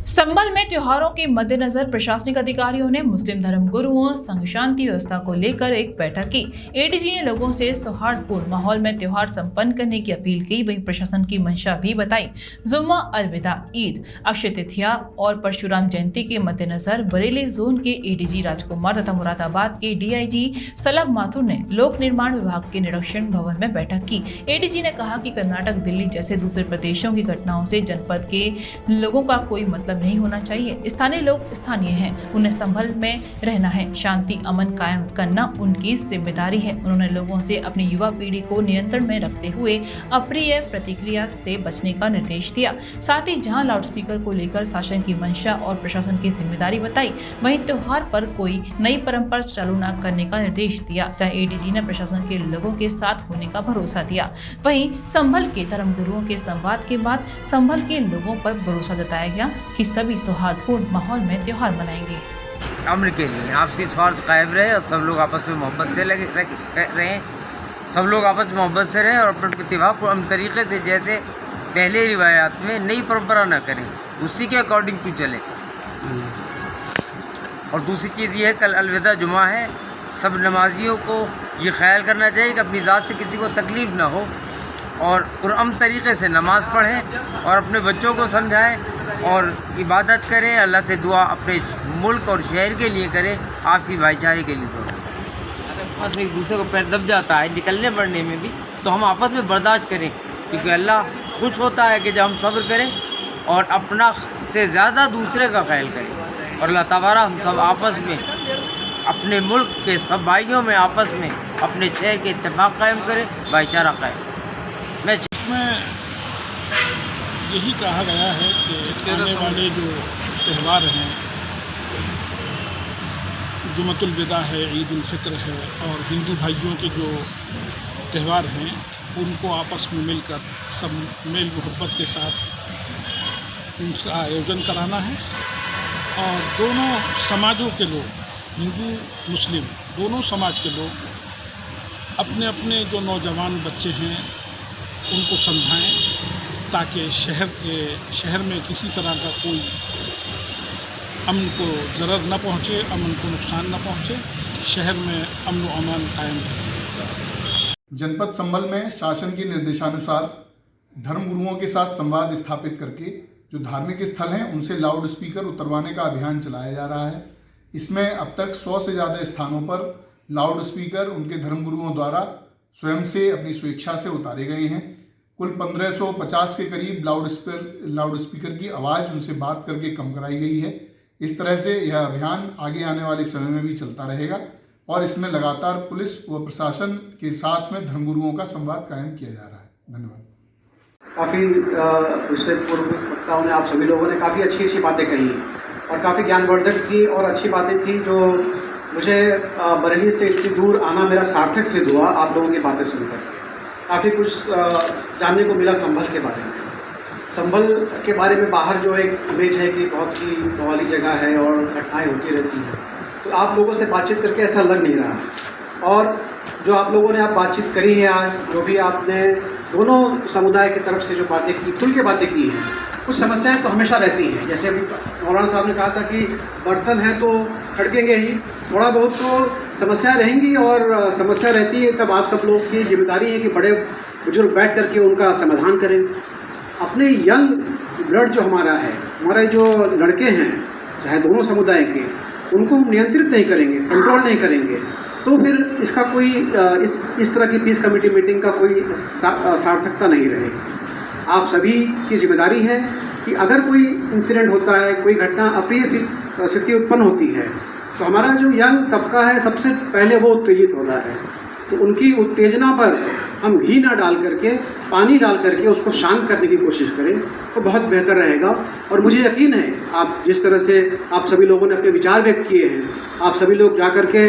संभल में त्योहारों के मद्देनजर प्रशासनिक अधिकारियों ने मुस्लिम धर्म गुरुओं संघ शांति व्यवस्था को लेकर एक बैठक की। एडीजी ने लोगों से सौहार्दपूर्ण माहौल में त्योहार संपन्न करने की अपील की। वहीं प्रशासन की मंशा भी बताई। जुम्मा, अलविदा, ईद, अक्षय तृतीया और परशुराम जयंती के मद्देनजर बरेली जोन के एडीजी राजकुमार तथा मुरादाबाद के डीआईजी सलब माथुर ने लोक निर्माण विभाग के निरीक्षण भवन में बैठक की। एडीजी ने कहा कि कर्नाटक, दिल्ली जैसे दूसरे प्रदेशों की घटनाओं से जनपद के लोगों का कोई मतलब नहीं होना चाहिए। स्थानीय लोग स्थानीय हैं, उन्हें संभल में रहना है। शांति अमन कायम करना उनकी जिम्मेदारी है। उन्होंने लोगों से अपनी युवा पीढ़ी को नियंत्रण में रखते हुए अप्रिय प्रतिक्रिया से बचने का निर्देश दिया। साथ ही जहां लाउडस्पीकर को लेकर शासन की मंशा और प्रशासन की जिम्मेदारी बताई, वहीं त्योहार पर कोई नई परंपरा चालू न करने का निर्देश दिया। जहां एडीजी ने प्रशासन के लोगों के साथ होने का भरोसा दिया, वहीं संभल के धर्मगुरुओं के संवाद के बाद संभल के लोगों पर भरोसा जताया गया कि सभी सौहार्दपूर्ण माहौल में त्योहार मनाएंगे। अमन के लिए आपसी स्वार्थ कायम रहे और सब लोग आपस में मोहब्बत से लगे रहें। सब लोग आपस में मोहब्बत से रहें और अपने प्रतिभा को अमन तरीके से, जैसे पहले रिवायात में नई परंपरा न करें, उसी के अकॉर्डिंग तू चले। और दूसरी चीज़ ये है, कल अलविदा जुमा है। सब नमाजियों को ये ख्याल करना चाहिए कि अपनी ज़ात से किसी को तकलीफ़ ना हो और पुरअमन तरीके से नमाज़ पढ़ें और अपने बच्चों को समझाएं और इबादत करें। अल्लाह से दुआ अपने मुल्क और शहर के लिए करें, आपसी भाईचारे के लिए दुआ। आपस में एक दूसरे को पैर दब जाता है निकलने पड़ने में भी, तो हम आपस में बर्दाश्त करें, क्योंकि अल्लाह खुश होता है कि जब हम सब्र करें और अपना से ज़्यादा दूसरे का ख्याल करें। और अल्लाह तबारा हम सब आपस में, अपने मुल्क के सब भाइयों में आपस में अपने शहर के इत्तेफाक कायम करें, भाईचारा कायम। इसमें यही कहा गया है कि आने वाले जो त्यौहार हैं, जुमतुल विदा है, ईद उल फित्र है और हिंदू भाइयों के जो त्यौहार हैं, उनको आपस में मिलकर सब मेल मोहब्बत के साथ उनका आयोजन कराना है। और दोनों समाजों के लोग, हिंदू मुस्लिम दोनों समाज के लोग अपने अपने जो नौजवान बच्चे हैं उनको समझाएं, ताकि शहर में किसी तरह का कोई अमन को ज़रर न पहुँचे, अमन को नुकसान न पहुँचे, शहर में अमन व अमान कायम रह सके। जनपद संभल में शासन के निर्देशानुसार धर्मगुरुओं के साथ संवाद स्थापित करके जो धार्मिक स्थल हैं उनसे लाउड स्पीकर उतरवाने का अभियान चलाया जा रहा है। इसमें अब तक 100 से ज़्यादा स्थानों पर लाउड स्पीकर उनके धर्मगुरुओं द्वारा स्वयं से अपनी स्वेच्छा से उतारे गए हैं। कुल 1550 के करीब लाउड स्पीकर की आवाज़ उनसे बात करके कम कराई गई है। इस तरह से यह अभियान आगे आने वाले समय में भी चलता रहेगा और इसमें लगातार पुलिस व प्रशासन के साथ में धर्मगुरुओं का संवाद कायम किया जा रहा है। धन्यवाद। काफ़ी उससे पूर्व वक्ताओं ने, आप सभी लोगों ने काफ़ी अच्छी अच्छी बातें कही और काफ़ी ज्ञानवर्धक थी और अच्छी बातें थी, जो मुझे बरेली से इतनी दूर आना मेरा सार्थक सिद्ध हुआ आप लोगों की बातें सुनकर। काफ़ी कुछ जानने को मिला संभल के बारे में। संभल के बारे में बाहर जो एक इमेज है कि बहुत ही बवाली जगह है और घटनाएं होती रहती हैं, तो आप लोगों से बातचीत करके ऐसा लग नहीं रहा। और जो आप लोगों ने बातचीत करी है आज, जो भी आपने दोनों समुदाय की तरफ से जो बातें की, खुल के बातें की हैं, कुछ समस्याएं तो हमेशा रहती हैं। जैसे अभी मौलाना साहब ने कहा था कि बर्तन हैं तो खड़केंगे ही, थोड़ा बहुत तो समस्याएं रहेंगी और समस्या रहती है तब आप सब लोग की जिम्मेदारी है कि बड़े बुजुर्ग बैठ करके उनका समाधान करें। अपने यंग ब्लड जो हमारा है, हमारे जो लड़के हैं चाहे दोनों समुदाय के, उनको हम नियंत्रित नहीं करेंगे, कंट्रोल नहीं करेंगे, तो फिर इसका कोई इस तरह की पीस कमेटी मीटिंग का कोई सार्थकता नहीं रहेगी। आप सभी की जिम्मेदारी है कि अगर कोई इंसिडेंट होता है, कोई घटना अप्रिय स्थिति उत्पन्न होती है, तो हमारा जो यंग तबका है सबसे पहले वो उत्तेजित होता है। तो उनकी उत्तेजना पर हम घी ना डाल करके, पानी डाल करके उसको शांत करने की कोशिश करें तो बहुत बेहतर रहेगा। और मुझे यकीन है आप जिस तरह से आप सभी लोगों ने अपने विचार व्यक्त किए हैं, आप सभी लोग जा कर के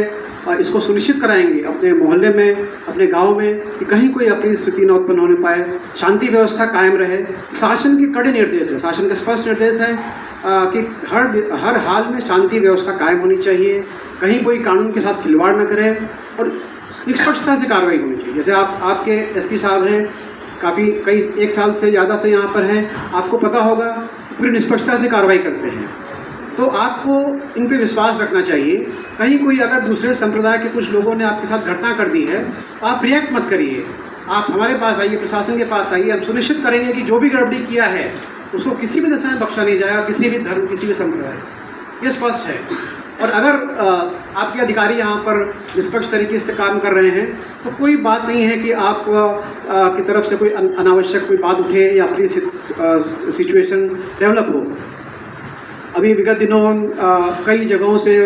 इसको सुनिश्चित कराएंगे अपने मोहल्ले में, अपने गांव में, कि कहीं कोई अप्रिय स्थिति न उत्पन्न होने पाए, शांति व्यवस्था कायम रहे। शासन के कड़े निर्देश है, शासन के स्पष्ट निर्देश है कि हर हाल में शांति व्यवस्था कायम होनी चाहिए, कहीं कोई कानून के साथ खिलवाड़ न करे और निष्पक्षता से कार्रवाई होनी चाहिए। जैसे आपके एसपी साहब हैं, काफ़ी एक साल से ज़्यादा से यहाँ पर हैं, आपको पता होगा पूरी निष्पक्षता से कार्रवाई करते हैं। तो आपको इन पे विश्वास रखना चाहिए। कहीं कोई अगर दूसरे संप्रदाय के कुछ लोगों ने आपके साथ घटना कर दी है तो आप रिएक्ट मत करिए, आप हमारे पास आइए, प्रशासन के पास आइए। हम सुनिश्चित करेंगे कि जो भी गड़बड़ी किया है उसको किसी भी दशा में बख्शा नहीं जाएगा, किसी भी धर्म, किसी भी संप्रदाय। ये स्पष्ट है। और अगर आपके अधिकारी यहाँ पर निष्पक्ष तरीके से काम कर रहे हैं तो कोई बात नहीं है कि आप की तरफ से कोई अनावश्यक कोई बात उठे या अपनी सिचुएशन डेवलप हो। अभी विगत दिनों कई जगहों से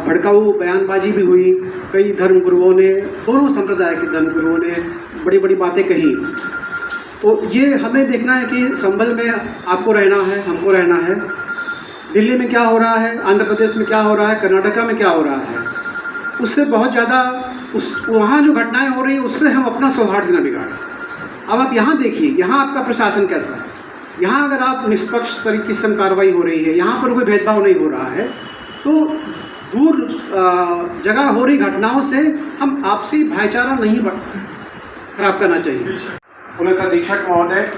भड़काऊ बयानबाजी भी हुई, कई धर्मगुरुओं ने, दोनों संप्रदाय के धर्मगुरुओं ने बड़ी बड़ी बातें कही। तो ये हमें देखना है कि संभल में आपको रहना है, हमको रहना है। दिल्ली में क्या हो रहा है, आंध्र प्रदेश में क्या हो रहा है, कर्नाटका में क्या हो रहा है, उससे बहुत ज़्यादा वहाँ जो घटनाएं हो रही हैं उससे हम अपना सौहार्द न बिगाड़ें। अब आप यहाँ देखिए, यहाँ आपका प्रशासन कैसा है। यहाँ अगर आप निष्पक्ष तरीके से कार्रवाई हो रही है, यहाँ पर कोई भेदभाव नहीं हो रहा है, तो दूर जगह हो रही घटनाओं से हम आपसी भाईचारा नहीं खराब करना चाहिए। पुलिस अधीक्षक महोदय,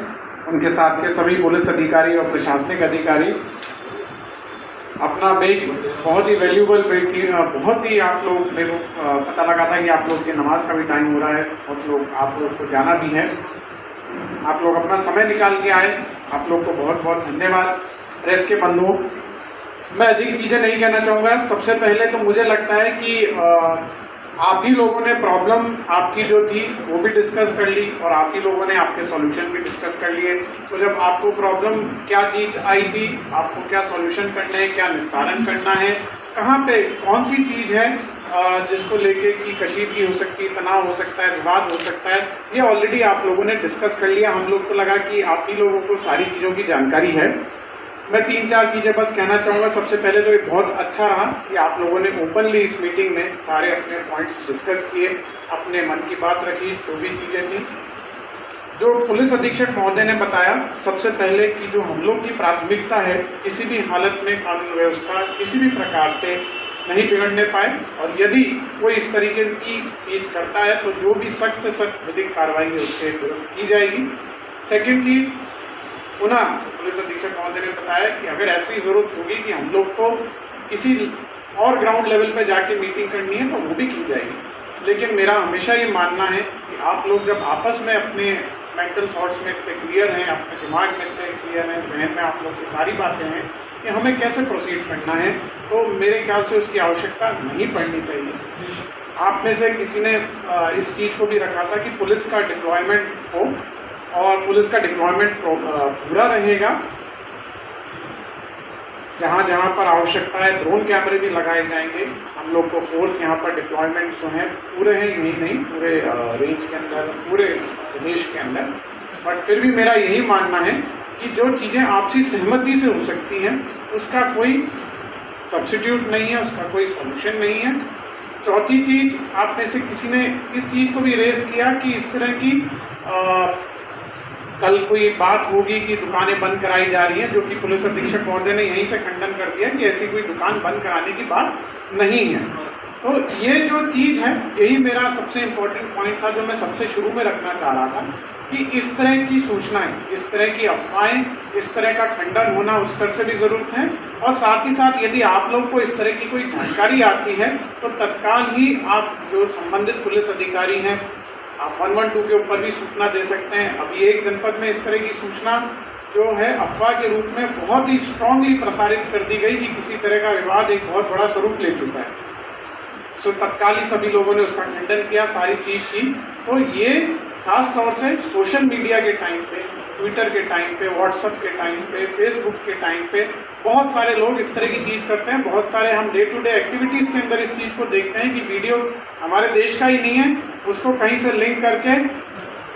उनके साथ के सभी पुलिस अधिकारी और प्रशासनिक अधिकारी अपना ब्रेक, बहुत ही वैल्यूबल ब्रेक की, बहुत ही आप लोग, मेरे को पता लगा था कि आप लोग की नमाज का भी टाइम हो रहा है, बहुत लोग आप लोग को जाना भी है, आप लोग अपना समय निकाल के आए, आप लोग को बहुत बहुत धन्यवाद। प्रेस के बंधुओं, मैं अधिक चीज़ें नहीं कहना चाहूँगा। सबसे पहले तो मुझे लगता है कि आप ही लोगों ने प्रॉब्लम आपकी जो थी वो भी डिस्कस कर ली और आप ही लोगों ने आपके सॉल्यूशन भी डिस्कस कर लिए। तो जब आपको प्रॉब्लम क्या चीज़ आई थी, आपको क्या सॉल्यूशन करना है, क्या निस्तारण करना है, कहाँ पे कौन सी चीज़ है जिसको लेके कि कशीदगी हो सकती है, तनाव हो सकता है, विवाद हो सकता है, ये ऑलरेडी आप लोगों ने डिस्कस कर लिया। हम लोग को लगा कि आप ही लोगों को सारी चीज़ों की जानकारी है। मैं 3-4 चीज़ें बस कहना चाहूँगा। सबसे पहले तो ये बहुत अच्छा रहा कि आप लोगों ने ओपनली इस मीटिंग में सारे अपने पॉइंट्स डिस्कस किए, अपने मन की बात रखी, जो भी चीज़ें थी। जो पुलिस अधीक्षक महोदय ने बताया, सबसे पहले कि जो हम लोग की प्राथमिकता है, किसी भी हालत में कानून व्यवस्था किसी भी प्रकार से नहीं बिगड़ने पाए, और यदि कोई इस तरीके की चीज़ करता है तो जो भी सख्त से सख्त विधिक कार्रवाई है उसके विरुद्ध की जाएगी। सेकेंड चीज़, पुनः पुलिस अधीक्षक महोदय ने बताया कि अगर ऐसी ज़रूरत होगी कि हम लोग को किसी और ग्राउंड लेवल पर जाके मीटिंग करनी है तो वो भी की जाएगी। लेकिन मेरा हमेशा ये मानना है कि आप लोग जब आपस में अपने मेंटल थॉट्स में इतने क्लियर हैं, अपने दिमाग में इतने क्लियर हैं, जहन में आप लोग की सारी बातें हैं कि हमें कैसे प्रोसीड करना है, तो मेरे ख्याल से उसकी आवश्यकता नहीं पड़नी चाहिए। आप में से किसी ने इस चीज़ को भी रखा था कि पुलिस का डिप्लॉयमेंट हो, और पुलिस का डिप्लॉयमेंट पूरा रहेगा। जहाँ जहाँ पर आवश्यकता है ड्रोन कैमरे भी लगाए जाएंगे। हम लोग को फोर्स यहाँ पर डिप्लॉयमेंट जो हैं पूरे हैं, यही नहीं पूरे रेंज के अंदर, पूरे प्रदेश के अंदर। बट फिर भी मेरा यही मानना है कि जो चीज़ें आपसी सहमति से हो सकती हैं उसका कोई सब्स्टिट्यूट नहीं है, उसका कोई सॉल्यूशन नहीं है। चौथी चीज़, आप में से किसी ने इस चीज़ को भी रेस किया कि इस तरह की कल कोई बात होगी कि दुकानें बंद कराई जा रही हैं, जो कि पुलिस अधीक्षक महोदय ने यहीं से खंडन कर दिया कि ऐसी कोई दुकान बंद कराने की बात नहीं है। तो ये जो चीज़ है, यही मेरा सबसे इम्पोर्टेंट पॉइंट था जो मैं सबसे शुरू में रखना चाह रहा था कि इस तरह की सूचनाएं, इस तरह की अफवाहें, इस तरह का खंडन होना उस स्तर से भी ज़रूरत है। और साथ ही साथ यदि आप लोग को इस तरह की कोई जानकारी आती है तो तत्काल ही आप जो संबंधित पुलिस अधिकारी हैं, आप 112 के ऊपर भी सूचना दे सकते हैं। अभी एक जनपद में इस तरह की सूचना जो है अफवाह के रूप में बहुत ही स्ट्रांगली प्रसारित कर दी गई कि किसी तरह का विवाद एक बहुत बड़ा स्वरूप ले चुका है। सो तत्काल ही सभी लोगों ने उसका खंडन किया, सारी चीज़ की। तो ये खास तौर से सोशल मीडिया के टाइम पे, ट्विटर के टाइम पे, व्हाट्सएप के टाइम पे, फेसबुक के टाइम पे बहुत सारे लोग इस तरह की चीज़ करते हैं। बहुत सारे हम डे टू डे एक्टिविटीज़ के अंदर इस चीज़ को देखते हैं कि वीडियो हमारे देश का ही नहीं है, उसको कहीं से लिंक करके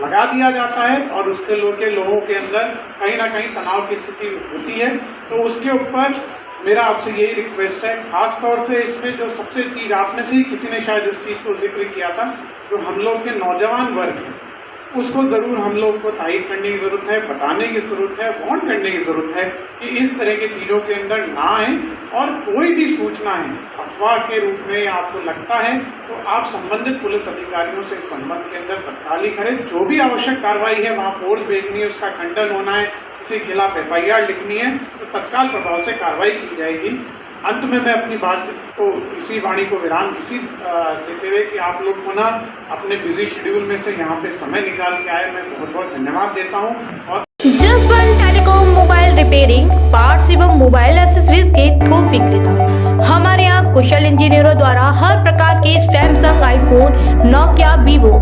लगा दिया जाता है और उसके लोगों के अंदर कहीं ना कहीं तनाव की स्थिति होती है। तो उसके ऊपर मेरा आपसे यही रिक्वेस्ट है, खास तौर से इसमें जो सबसे चीज़ आप में से ही किसी ने शायद इस चीज़ को जिक्र किया था, जो हम लोग के नौजवान वर्ग हैं, उसको ज़रूर हम लोग को तायद करने की ज़रूरत है, बताने की ज़रूरत है, वार्न करने की ज़रूरत है कि इस तरह की चीज़ों के अंदर ना आए। और कोई भी सूचना है अफवाह के रूप में या आपको लगता है तो आप संबंधित पुलिस अधिकारियों से इस संबंध के अंदर तत्काल ही करें। जो भी आवश्यक कार्रवाई है, वहाँ फोर्स भेजनी है, उसका खंडन होना है, किसी के खिलाफ FIR लिखनी है तो तत्काल प्रभाव से कार्रवाई की जाएगी। अंत में मैं अपनी बात को इसी वाणी को विराम देते हुए कि आप लोग को ना अपने बिजी शेड्यूल में से यहाँ पे समय निकाल के आए, मैं बहुत बहुत धन्यवाद देता हूँ। और Jaswant telecom mobile repairing parts एवं मोबाइल एक्सेसरीज के थोक विक्रेता। हमारे यहाँ कुशल इंजीनियरों द्वारा हर प्रकार के Samsung, iPhone, Nokia, Vivo,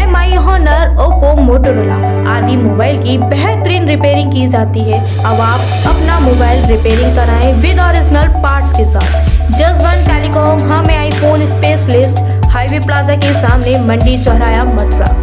MI, Honor, Oppo, Motorola आदि मोबाइल की बेहतरीन रिपेयरिंग की जाती है। अब आप अपना मोबाइल रिपेयरिंग कराएं विद ओरिजिनल पार्ट्स के साथ। जसवंत टेलीकॉम हमें आईफोन स्पेशलिस्ट, हाईवे प्लाजा के सामने, मंडी चौराया, मथुरा।